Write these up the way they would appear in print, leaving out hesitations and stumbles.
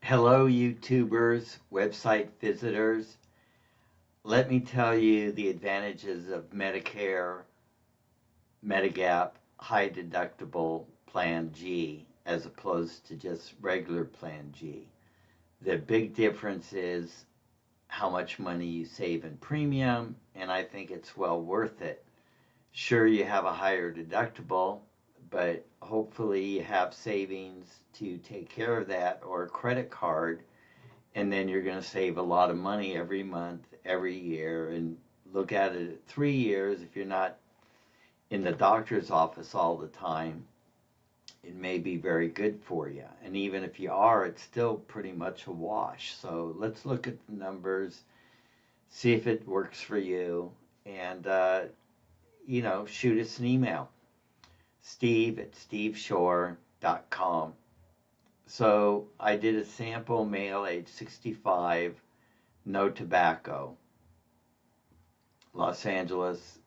Hello, YouTubers, website visitors. Let me tell you the advantages of Medicare, Medigap, High Deductible Plan G as opposed to just regular Plan G. The big difference is how much money you save in premium, and I think it's well worth it. Sure, you have a higher deductible, but hopefully you have savings to take care of that or a credit card, and then you're going to save a lot of money every month, every year, and look at it at 3 years. If you're not in the doctor's office all the time, it may be very good for you. And even if you are, it's still pretty much a wash. So let's look at the numbers, see if it works for you, and shoot us an email. steve@steveshore.com. So I did a sample male age 65, no tobacco, Los Angeles,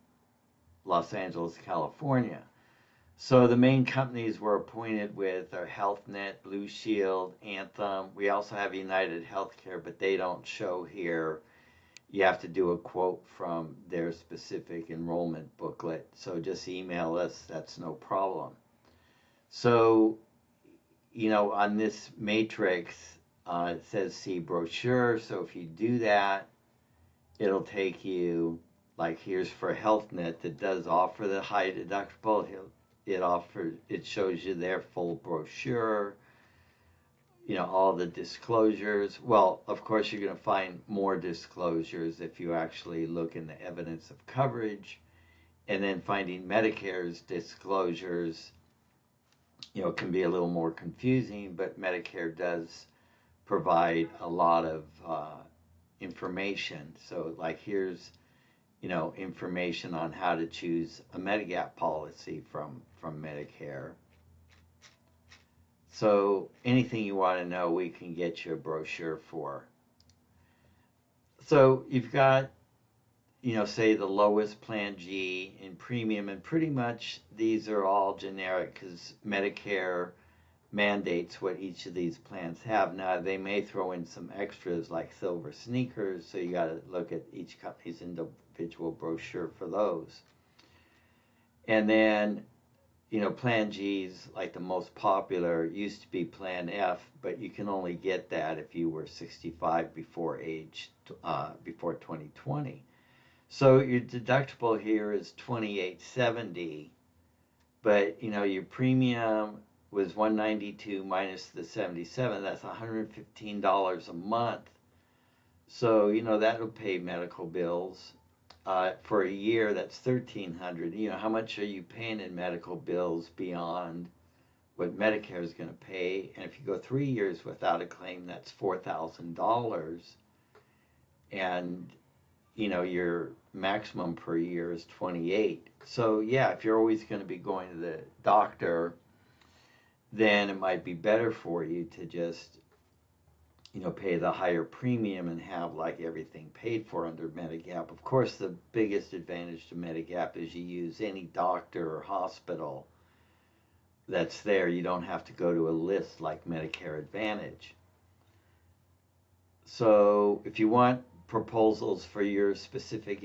California. So the main companies we're appointed with are HealthNet, Blue Shield, Anthem. We also have United Healthcare, but they don't show here. You have to do a quote from their specific enrollment booklet. So just email us, that's no problem. So, on this matrix, it says see brochure. So if you do that, it'll take you, like here's for HealthNet that does offer the high deductible. It shows you their full brochure, all the disclosures. Well, of course, you're going to find more disclosures if you actually look in the evidence of coverage, and then finding Medicare's disclosures, can be a little more confusing, but Medicare does provide a lot of information. So like here's, information on how to choose a Medigap policy from Medicare. So anything you want to know, we can get you a brochure for. So you've got, say the lowest Plan G in premium, and pretty much these are all generic because Medicare mandates what each of these plans have. Now they may throw in some extras like silver sneakers, so you got to look at each company's individual brochure for those. And then, Plan G's like the most popular used to be Plan F, but you can only get that if you were 65 before 2020. So your deductible here is $28.70, but your premium was $192 minus the $77. That's $115 a month. So that'll pay medical bills. For a year, that's $1,300. How much are you paying in medical bills beyond what Medicare is going to pay? And if you go 3 years without a claim, that's $4,000. And your maximum per year is 28. So yeah, if you're always going to be going to the doctor, then it might be better for you to just pay the higher premium and have like everything paid for under Medigap. Of course, the biggest advantage to Medigap is you use any doctor or hospital that's there. You don't have to go to a list like Medicare Advantage. So if you want proposals for your specific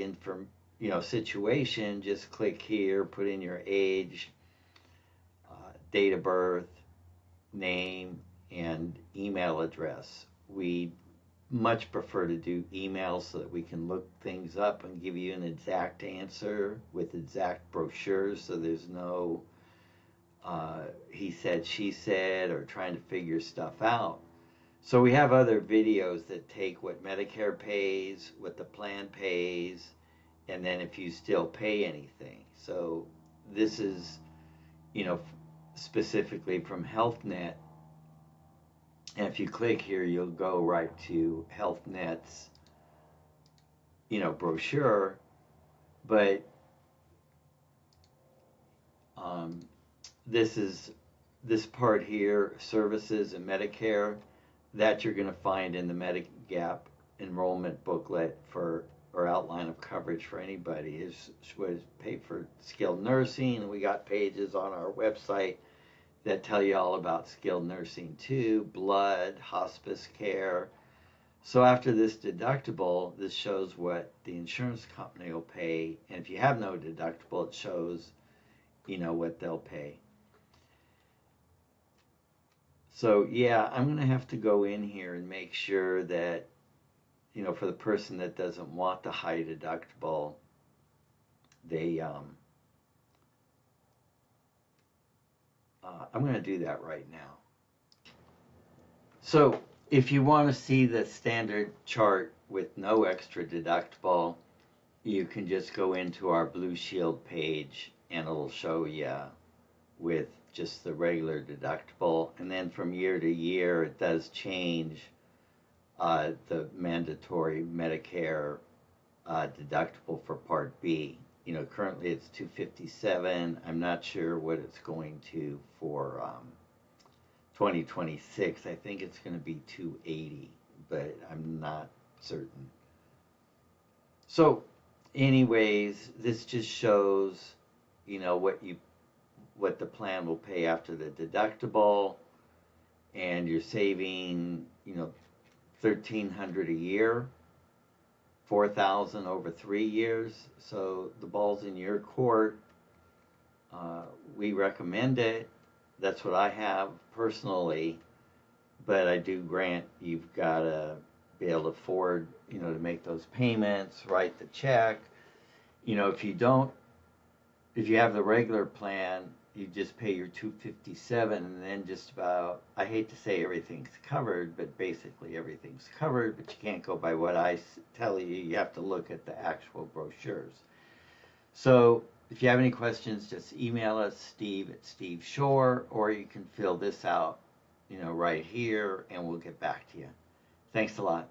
situation, just click here, put in your age, date of birth, name, and email address. We much prefer to do emails so that we can look things up and give you an exact answer with exact brochures, so there's no he said, she said, or trying to figure stuff out. So we have other videos that take what Medicare pays, what the plan pays, and then if you still pay anything. So this is, specifically from HealthNet. And if you click here, you'll go right to HealthNet's, brochure. But this part here, services and Medicare, that you're going to find in the Medigap enrollment booklet or outline of coverage for anybody. Is was paid for skilled nursing, and we got pages on our website that tell you all about skilled nursing too, blood, hospice care. So after this deductible, this shows what the insurance company will pay. And if you have no deductible, it shows, what they'll pay. So yeah, I'm going to have to go in here and make sure that, for the person that doesn't want the high deductible, they, I'm going to do that right now. So if you want to see the standard chart with no extra deductible, you can just go into our Blue Shield page and it'll show you with just the regular deductible. And then from year to year, it does change the mandatory Medicare deductible for Part B. Currently it's $257. I'm not sure what it's going to for 2026. I think it's going to be $280, but I'm not certain. So, anyways, this just shows, what the plan will pay after the deductible, and you're saving, $1,300 a year. 4,000 over 3 years. So the ball's in your court. We recommend it. That's what I have personally. But I do grant you've got to be able to afford, to make those payments, write the check. If you have the regular plan, you just pay your $257, and then just about, I hate to say everything's covered, but basically everything's covered. But you can't go by what I tell you. You have to look at the actual brochures. So if you have any questions, just email us, steve@steveshore, or you can fill this out, right here, and we'll get back to you. Thanks a lot.